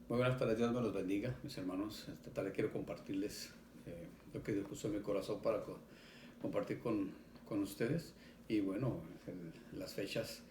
Muy buenas tardes, Dios me los bendiga, mis hermanos. Esta tarde quiero compartirles lo que Dios puso en mi corazón para compartir con ustedes. Y bueno, las fechas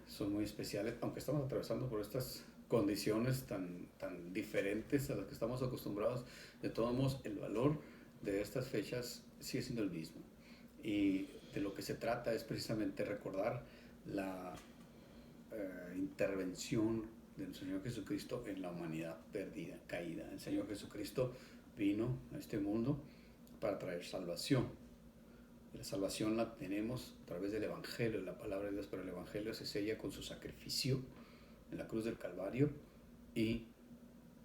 son muy especiales, aunque estamos atravesando por estas condiciones tan diferentes a las que estamos acostumbrados. De todos modos, el valor de estas fechas sigue siendo el mismo. Y de lo que se trata es precisamente recordar la intervención del Señor Jesucristo en la humanidad perdida, caída. El Señor Jesucristo vino a este mundo para traer salvación. Y la salvación la tenemos a través del Evangelio, la palabra de Dios, pero el Evangelio se sella con su sacrificio en la cruz del Calvario y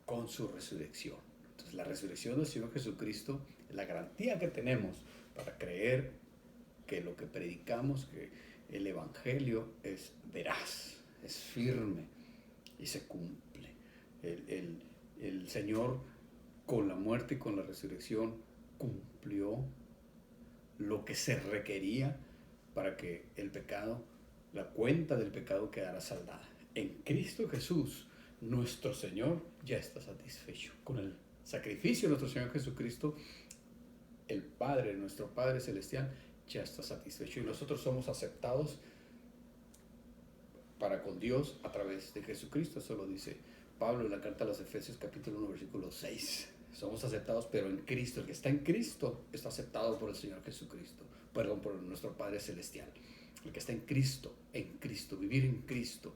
con su resurrección. Entonces la resurrección del Señor Jesucristo es la garantía que tenemos para creer que lo que predicamos, que el Evangelio es veraz, es firme y se cumple. El Señor, con la muerte y con la resurrección, cumplió lo que se requería para que el pecado, la cuenta del pecado quedara saldada. En Cristo Jesús, nuestro Señor ya está satisfecho. Con el sacrificio de nuestro Señor Jesucristo, el Padre, nuestro Padre Celestial, ya está satisfecho. Y nosotros somos aceptados para con Dios a través de Jesucristo. Eso lo dice Pablo en la carta a los Efesios capítulo 1 versículo 6. Somos aceptados, pero en Cristo. El que está en Cristo está aceptado por el Señor Jesucristo. Perdón, por nuestro Padre Celestial. El que está en Cristo, vivir en Cristo.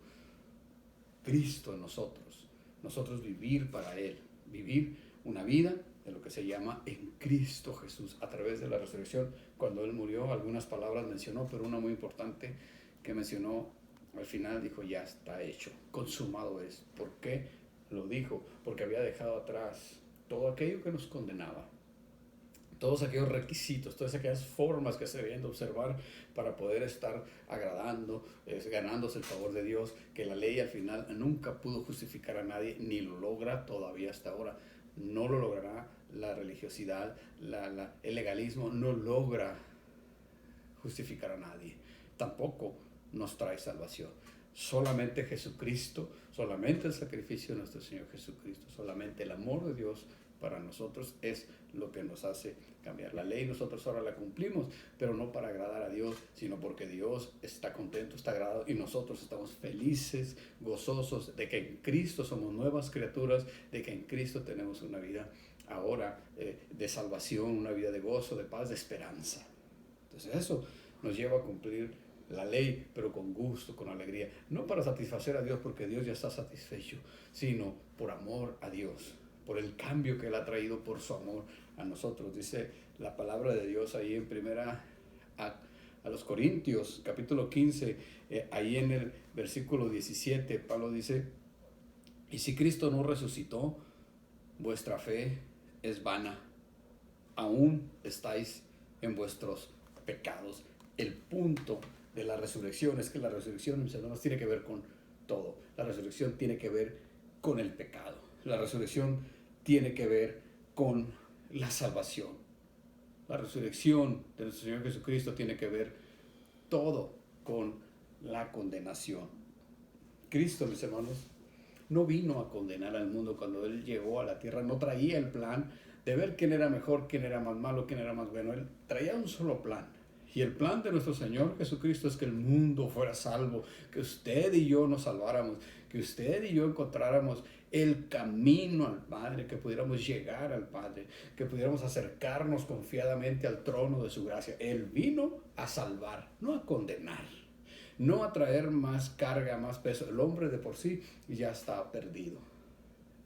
Cristo en nosotros. Nosotros vivir para Él. Vivir una vida de lo que se llama en Cristo Jesús. A través de la resurrección, cuando Él murió, algunas palabras mencionó, pero una muy importante que mencionó al final, dijo: ya está hecho, consumado es. ¿Por qué lo dijo? Porque había dejado atrás todo aquello que nos condenaba, todos aquellos requisitos, todas aquellas formas que se debían de observar para poder estar agradando, ganándose el favor de Dios, que la ley al final nunca pudo justificar a nadie, ni lo logra todavía hasta ahora. No lo logrará la religiosidad, el legalismo no logra justificar a nadie. Tampoco nos trae salvación. Solamente Jesucristo, solamente el sacrificio de nuestro Señor Jesucristo, solamente el amor de Dios para nosotros es lo que nos hace cambiar. La ley nosotros ahora la cumplimos, pero no para agradar a Dios, sino porque Dios está contento, está agradado, y nosotros estamos felices, gozosos de que en Cristo somos nuevas criaturas, de que en Cristo tenemos una vida ahora de salvación, una vida de gozo, de paz, de esperanza. Entonces eso nos lleva a cumplir la ley, pero con gusto, con alegría. No para satisfacer a Dios, porque Dios ya está satisfecho, sino por amor a Dios, por el cambio que Él ha traído por su amor a nosotros. Dice la palabra de Dios ahí en primera a los Corintios, capítulo 15, ahí en el versículo 17, Pablo dice: y si Cristo no resucitó, vuestra fe es vana, aún estáis en vuestros pecados. El punto de la resurrección es que la resurrección, mis hermanos, tiene que ver con todo. La resurrección tiene que ver con el pecado. La resurrección tiene que ver con la salvación. La resurrección de nuestro Señor Jesucristo tiene que ver todo con la condenación. Cristo, mis hermanos, no vino a condenar al mundo. Cuando Él llegó a la tierra, no traía el plan de ver quién era mejor, quién era más malo, quién era más bueno. Él traía un solo plan. Y el plan de nuestro Señor Jesucristo es que el mundo fuera salvo, que usted y yo nos salváramos, que usted y yo encontráramos el camino al Padre, que pudiéramos llegar al Padre, que pudiéramos acercarnos confiadamente al trono de su gracia. Él vino a salvar, no a condenar, no a traer más carga, más peso. El hombre de por sí ya estaba perdido,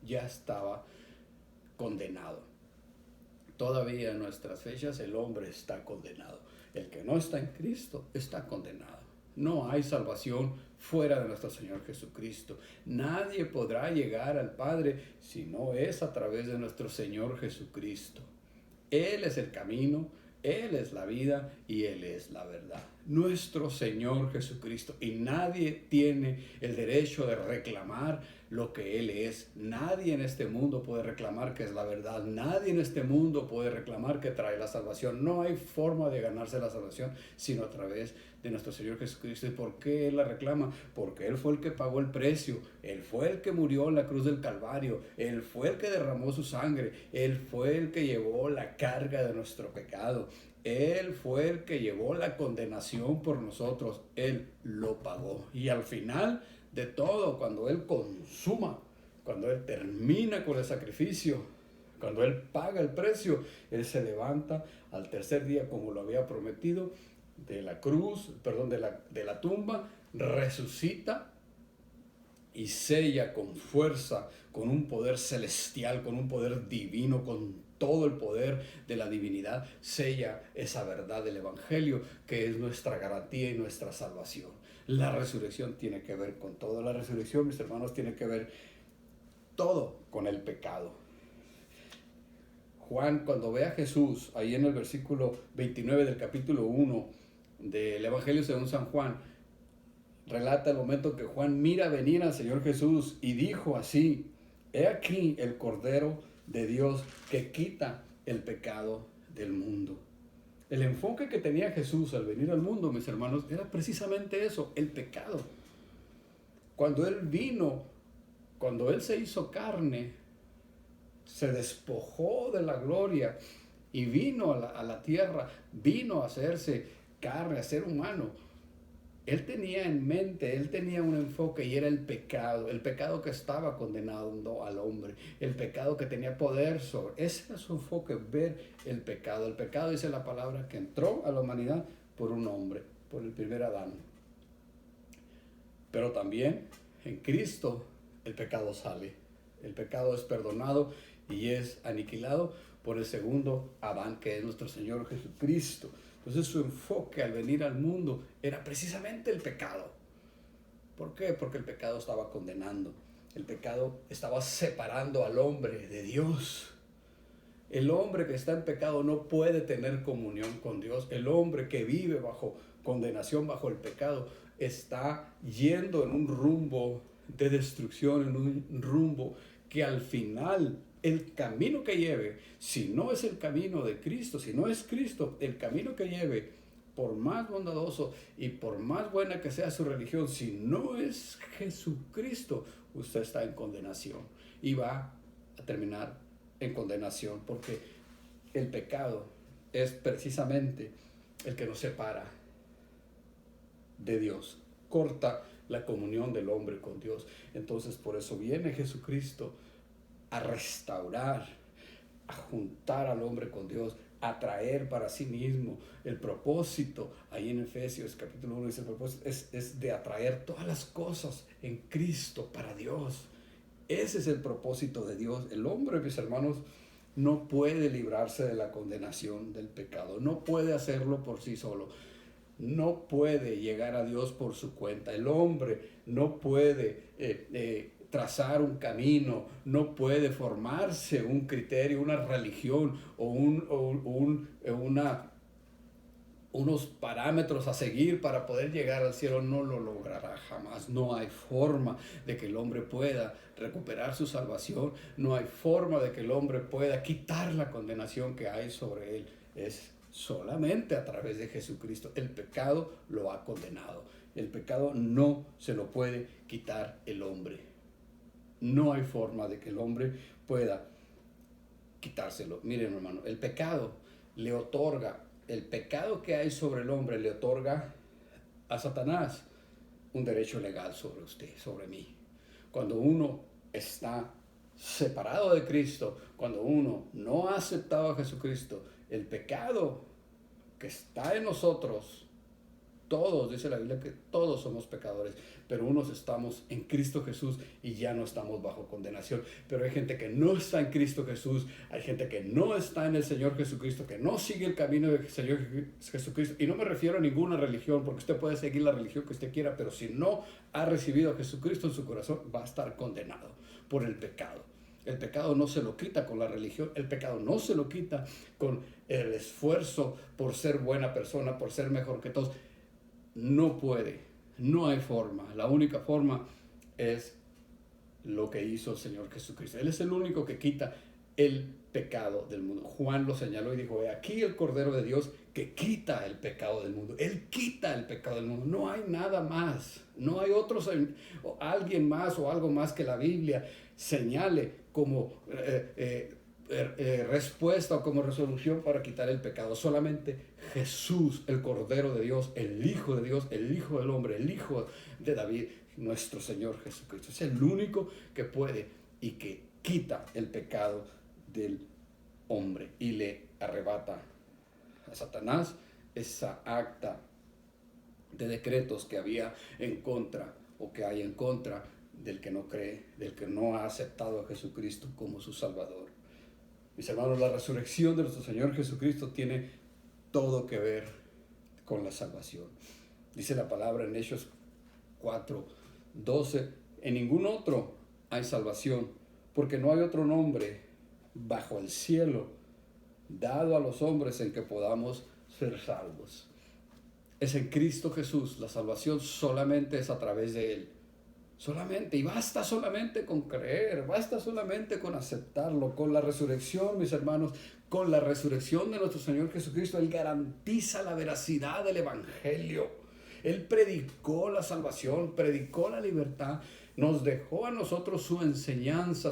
ya estaba condenado. Todavía en nuestras fechas el hombre está condenado. El que no está en Cristo está condenado. No hay salvación fuera de nuestro Señor Jesucristo. Nadie podrá llegar al Padre si no es a través de nuestro Señor Jesucristo. Él es el camino, Él es la vida y Él es la verdad. nuestro Señor Jesucristo. Y nadie tiene el derecho de reclamar lo que Él es. Nadie en este mundo puede reclamar que es la verdad. Nadie en este mundo puede reclamar que trae la salvación. No hay forma de ganarse la salvación sino a través de nuestro Señor Jesucristo. ¿Y por qué Él la reclama? Porque Él fue el que pagó el precio. Él fue el que murió en la cruz del Calvario. Él fue el que derramó su sangre. Él fue el que llevó la carga de nuestro pecado. Él fue el que llevó la condenación por nosotros. Él lo pagó. Y al final de todo, cuando Él consuma, cuando Él termina con el sacrificio, cuando Él paga el precio, Él se levanta al tercer día como lo había prometido de la cruz, perdón, de la tumba, resucita y sella con fuerza, con un poder celestial, con un poder divino, con todo el poder de la divinidad, sella esa verdad del Evangelio que es nuestra garantía y nuestra salvación. La resurrección tiene que ver con todo. La resurrección, mis hermanos, tiene que ver todo con el pecado. Juan, cuando ve a Jesús, ahí en el versículo 29 del capítulo 1 del Evangelio según San Juan, relata el momento que Juan mira venir al Señor Jesús y dijo así: he aquí el Cordero de Dios que quita el pecado del mundo. El enfoque que tenía Jesús al venir al mundo, mis hermanos, era precisamente eso, el pecado. Cuando Él vino, cuando Él se hizo carne, se despojó de la gloria y vino a la tierra, vino a hacerse carne, a ser humano. Él tenía en mente, Él tenía un enfoque y era el pecado que estaba condenando al hombre, el pecado que tenía poder sobre. Ese era su enfoque, ver el pecado. El pecado, dice la palabra, que entró a la humanidad por un hombre, por el primer Adán. Pero también en Cristo el pecado sale, el pecado es perdonado y es aniquilado por el segundo Adán, que es nuestro Señor Jesucristo. Entonces su enfoque al venir al mundo era precisamente el pecado. ¿Por qué? Porque el pecado estaba condenando. El pecado estaba separando al hombre de Dios. El hombre que está en pecado no puede tener comunión con Dios. El hombre que vive bajo condenación, bajo el pecado, está yendo en un rumbo de destrucción, en un rumbo que al final el camino que lleve, si no es el camino de Cristo, si no es Cristo, el camino que lleve, por más bondadoso y por más buena que sea su religión, si no es Jesucristo, usted está en condenación y va a terminar en condenación, porque el pecado es precisamente el que nos separa de Dios, corta la comunión del hombre con Dios. Entonces por eso viene Jesucristo a restaurar, a juntar al hombre con Dios, a traer para sí mismo el propósito. Ahí en Efesios capítulo 1 dice: el propósito es de atraer todas las cosas en Cristo para Dios. Ese es el propósito de Dios. El hombre, mis hermanos, no puede librarse de la condenación del pecado, no puede hacerlo por sí solo, no puede llegar a Dios por su cuenta. El hombre no puede trazar un camino, no puede formarse un criterio, una religión o unos parámetros a seguir para poder llegar al cielo. No lo logrará jamás. No hay forma de que el hombre pueda recuperar su salvación. No hay forma de que el hombre pueda quitar la condenación que hay sobre él. Es solamente a través de Jesucristo. El pecado lo ha condenado. El pecado no se lo puede quitar el hombre. No hay forma de que el hombre pueda quitárselo. Miren, hermano, el pecado le otorga, el pecado que hay sobre el hombre le otorga a Satanás un derecho legal sobre usted, sobre mí. Cuando uno está separado de Cristo, cuando uno no ha aceptado a Jesucristo, el pecado que está en nosotros, todos, dice la Biblia que todos somos pecadores, pero unos estamos en Cristo Jesús y ya no estamos bajo condenación. Pero hay gente que no está en Cristo Jesús, hay gente que no está en el Señor Jesucristo, que no sigue el camino del Señor Jesucristo. Y no me refiero a ninguna religión, porque usted puede seguir la religión que usted quiera, pero si no ha recibido a Jesucristo en su corazón, va a estar condenado por el pecado. El pecado no se lo quita con la religión, el pecado no se lo quita con el esfuerzo por ser buena persona, por ser mejor que todos. no puede, no hay forma. La única forma es lo que hizo el Señor Jesucristo. Él es el único que quita el pecado del mundo. Juan lo señaló y dijo, he aquí el Cordero de Dios que quita el pecado del mundo. Él quita el pecado del mundo. No hay nada más. No hay otros, alguien más o algo más que la Biblia señale como respuesta o como resolución para quitar el pecado. Solamente Jesús, el Cordero de Dios, el Hijo de Dios, el Hijo del Hombre, el Hijo de David, nuestro Señor Jesucristo. Es el único que puede y que quita el pecado del hombre y le arrebata a Satanás esa acta de decretos que había en contra o que hay en contra del que no cree, del que no ha aceptado a Jesucristo como su Salvador. Mis hermanos, la resurrección de nuestro Señor Jesucristo tiene todo que ver con la salvación. Dice la palabra en Hechos 4:12, en ningún otro hay salvación, porque no hay otro nombre bajo el cielo dado a los hombres en que podamos ser salvos. Es en Cristo Jesús, la salvación solamente es a través de Él. Solamente, y basta solamente con creer, basta solamente con aceptarlo, con la resurrección, mis hermanos, con la resurrección de nuestro Señor Jesucristo. Él garantiza la veracidad del Evangelio. Él predicó la salvación, predicó la libertad, nos dejó a nosotros su enseñanza,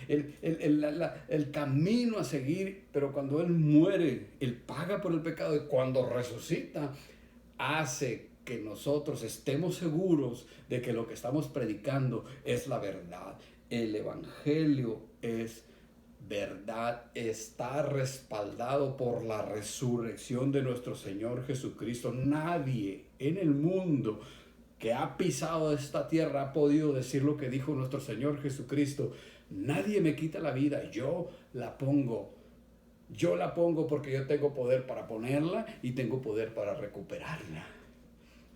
el camino a seguir, pero cuando Él muere, Él paga por el pecado y cuando resucita, hace que nosotros estemos seguros de que lo que estamos predicando es la verdad. El Evangelio es verdad, está respaldado por la resurrección de nuestro Señor Jesucristo. Nadie en el mundo que ha pisado esta tierra ha podido decir lo que dijo nuestro Señor Jesucristo. Nadie me quita la vida, yo la pongo. Yo la pongo porque yo tengo poder para ponerla y tengo poder para recuperarla.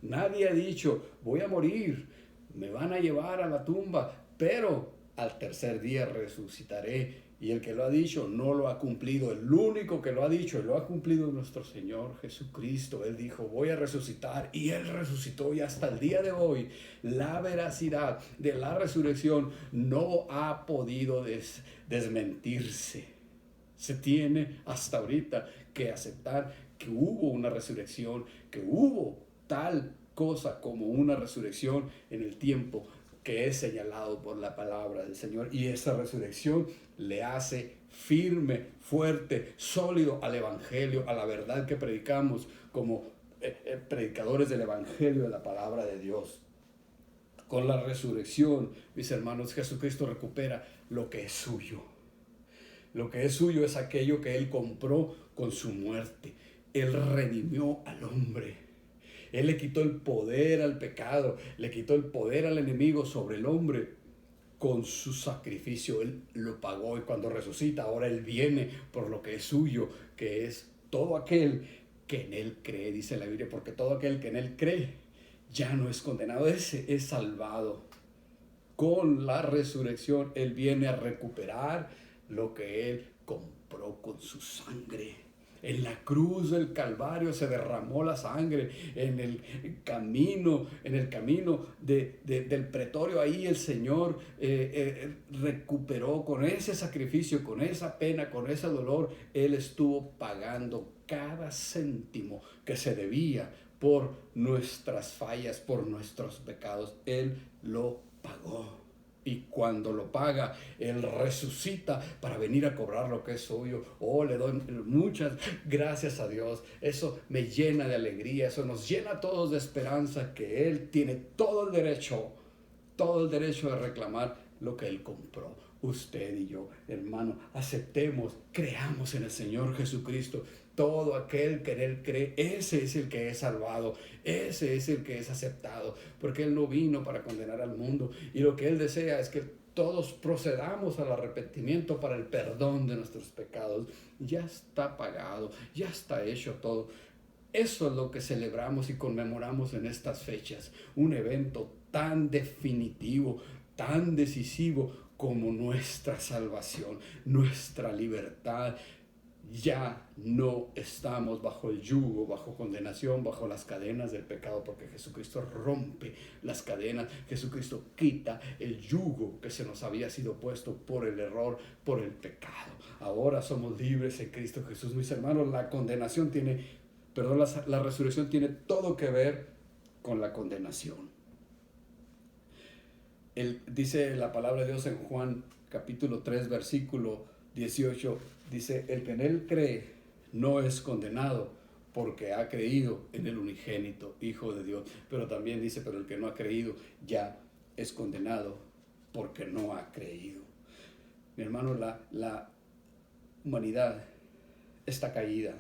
Nadie ha dicho, voy a morir, me van a llevar a la tumba, pero al tercer día resucitaré. Y el que lo ha dicho no lo ha cumplido. El único que lo ha dicho y lo ha cumplido es nuestro Señor Jesucristo. Él dijo, voy a resucitar. Y Él resucitó. Y hasta el día de hoy, la veracidad de la resurrección no ha podido desmentirse. Se tiene hasta ahorita que aceptar que hubo una resurrección, que hubo tal cosa como una resurrección en el tiempo que es señalado por la palabra del Señor, y esa resurrección le hace firme, fuerte, sólido al Evangelio, a la verdad que predicamos como predicadores del Evangelio de la palabra de Dios. Con la resurrección, mis hermanos, Jesucristo recupera lo que es suyo. Lo que es suyo es aquello que Él compró con su muerte. Él redimió al hombre. Él le quitó el poder al pecado, le quitó el poder al enemigo sobre el hombre con su sacrificio. Él lo pagó y cuando resucita, ahora Él viene por lo que es suyo, que es todo aquel que en Él cree, dice la Biblia, porque todo aquel que en Él cree ya no es condenado, ese es salvado. Con la resurrección, Él viene a recuperar lo que Él compró con su sangre. En la cruz del Calvario se derramó la sangre. En el camino del pretorio, ahí el Señor recuperó con ese sacrificio, con esa pena, con ese dolor. Él estuvo pagando cada céntimo que se debía por nuestras fallas, por nuestros pecados. Él lo pagó. Y cuando lo paga, Él resucita para venir a cobrar lo que es suyo. Oh, le doy muchas gracias a Dios. Eso me llena de alegría. Eso nos llena a todos de esperanza, que Él tiene todo el derecho de reclamar lo que Él compró. Usted y yo, hermano, aceptemos, creamos en el Señor Jesucristo. Todo aquel que en Él cree, ese es el que es salvado, ese es el que es aceptado, porque Él no vino para condenar al mundo, y lo que Él desea es que todos procedamos al arrepentimiento para el perdón de nuestros pecados. Ya está pagado, ya está hecho todo. Eso es lo que celebramos y conmemoramos en estas fechas, un evento tan definitivo, tan decisivo como nuestra salvación, nuestra libertad. ya no estamos bajo el yugo, bajo condenación, bajo las cadenas del pecado, porque Jesucristo rompe las cadenas, Jesucristo quita el yugo que se nos había sido puesto por el error, por el pecado. Ahora somos libres en Cristo Jesús. Mis hermanos, la condenación tiene, la resurrección tiene todo que ver con la condenación. Dice la palabra de Dios en Juan capítulo 3, versículo 18, dice, el que en él cree no es condenado porque ha creído en el unigénito Hijo de Dios. Pero también dice, pero el que no ha creído ya es condenado porque no ha creído. Mi hermano, la humanidad está caída.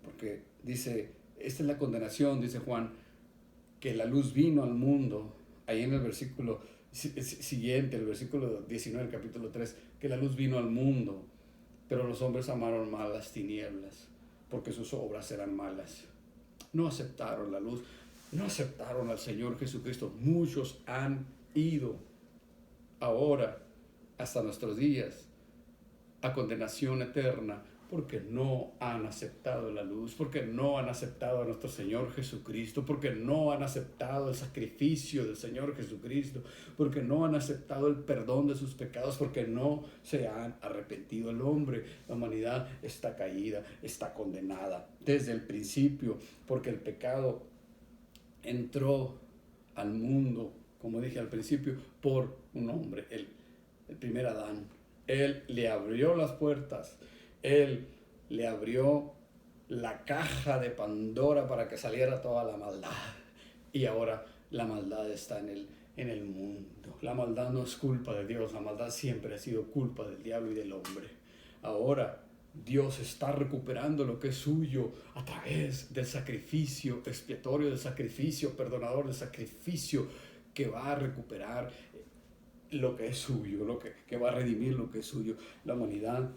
Porque dice, esta es la condenación, dice Juan, que la luz vino al mundo. Ahí en el versículo siguiente, el versículo 19 del capítulo 3, que la luz vino al mundo, pero los hombres amaron mal las tinieblas, porque sus obras eran malas. No aceptaron la luz, no aceptaron al Señor Jesucristo. Muchos han ido ahora, hasta nuestros días, a condenación eterna, porque no han aceptado la luz, porque no han aceptado a nuestro Señor Jesucristo, porque no han aceptado el sacrificio del Señor Jesucristo, porque no han aceptado el perdón de sus pecados, porque no se han arrepentido. El hombre, la humanidad está caída, está condenada desde el principio, porque el pecado entró al mundo, como dije al principio, por un hombre, el primer Adán. Él le abrió las puertas, Él le abrió la caja de Pandora para que saliera toda la maldad. Y ahora la maldad está en el mundo. La maldad no es culpa de Dios, la maldad siempre ha sido culpa del diablo y del hombre. Ahora Dios está recuperando lo que es suyo a través del sacrificio expiatorio, del sacrificio perdonador, del sacrificio que va a recuperar lo que es suyo, que va a redimir lo que es suyo. La humanidad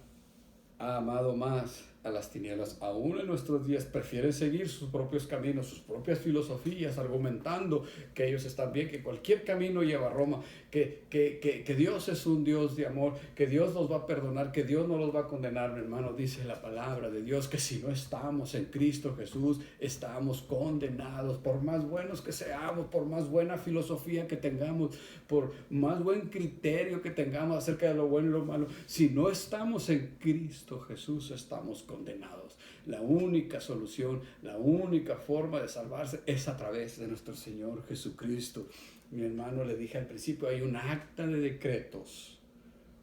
ha amado más a las tinieblas. Aún en nuestros días prefieren seguir sus propios caminos, sus propias filosofías, argumentando que ellos están bien, que cualquier camino lleva a Roma, que Dios es un Dios de amor, que Dios nos va a perdonar, que Dios no los va a condenar. Mi hermano, dice la palabra de Dios que si no estamos en Cristo Jesús, estamos condenados. Por más buenos que seamos, por más buena filosofía que tengamos, por más buen criterio que tengamos acerca de lo bueno y lo malo, si no estamos en Cristo Jesús, estamos condenados. La única solución, la única forma de salvarse es a través de nuestro Señor Jesucristo. Mi hermano, le dije al principio, hay un acta de decretos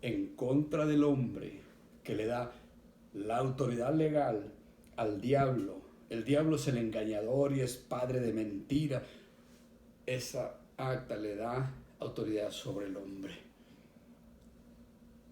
en contra del hombre que le da la autoridad legal al diablo. El diablo es el engañador y es padre de mentira. Esa acta le da autoridad sobre el hombre.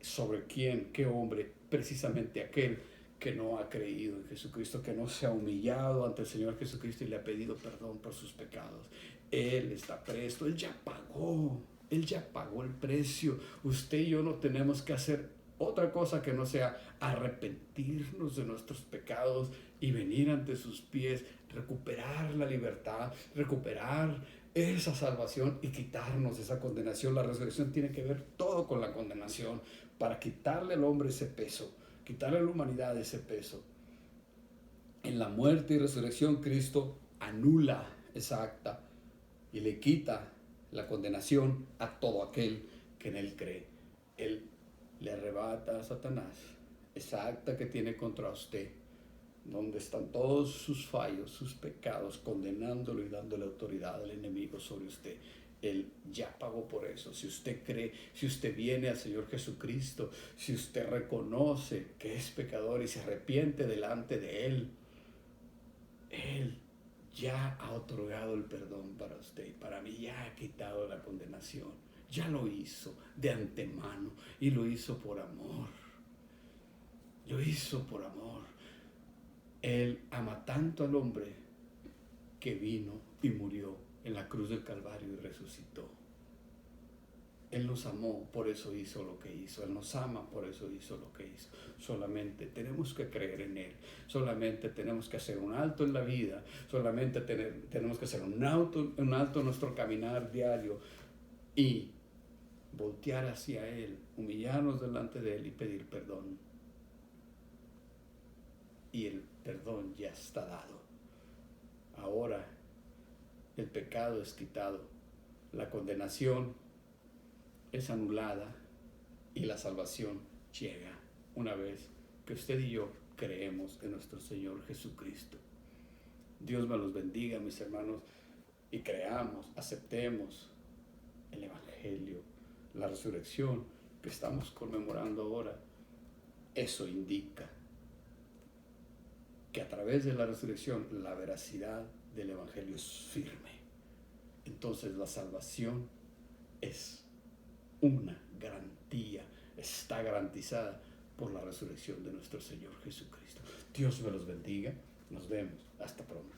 ¿Sobre quién? ¿Qué hombre? Precisamente aquel que no ha creído en Jesucristo, que no se ha humillado ante el Señor Jesucristo y le ha pedido perdón por sus pecados. Él está presto, Él ya pagó el precio. Usted y yo no tenemos que hacer otra cosa que no sea arrepentirnos de nuestros pecados y venir ante sus pies, recuperar la libertad, recuperar esa salvación y quitarnos esa condenación. La resurrección tiene que ver todo con la condenación, para quitarle al hombre ese peso, quitarle a la humanidad ese peso. En la muerte y resurrección, Cristo anula esa acta y le quita la condenación a todo aquel que en Él cree. Él le arrebata a Satanás esa acta que tiene contra usted, donde están todos sus fallos, sus pecados, condenándolo y dándole autoridad al enemigo sobre usted. Él ya pagó por eso. Si usted cree, si usted viene al Señor Jesucristo, si usted reconoce que es pecador y se arrepiente delante de Él, Él ya ha otorgado el perdón para usted y para mí, ya ha quitado la condenación. Ya lo hizo de antemano y lo hizo por amor. Lo hizo por amor. Él ama tanto al hombre que vino y murió en la cruz del Calvario y resucitó. Él nos amó, por eso hizo lo que hizo. Él nos ama, por eso hizo lo que hizo. Solamente tenemos que creer en Él. Solamente tenemos que hacer un alto en la vida. Solamente tenemos que hacer un alto en nuestro caminar diario y voltear hacia Él, humillarnos delante de Él y pedir perdón. y el perdón ya está dado. Ahora el pecado es quitado, la condenación es anulada y la salvación llega una vez que usted y yo creemos en nuestro Señor Jesucristo. Dios me los bendiga, mis hermanos, y creamos, aceptemos el Evangelio, la resurrección que estamos conmemorando ahora. Eso indica que a través de la resurrección la veracidad del Evangelio es firme. Entonces la salvación es una garantía, está garantizada por la resurrección de nuestro Señor Jesucristo. Dios me los bendiga. Nos vemos. Hasta pronto.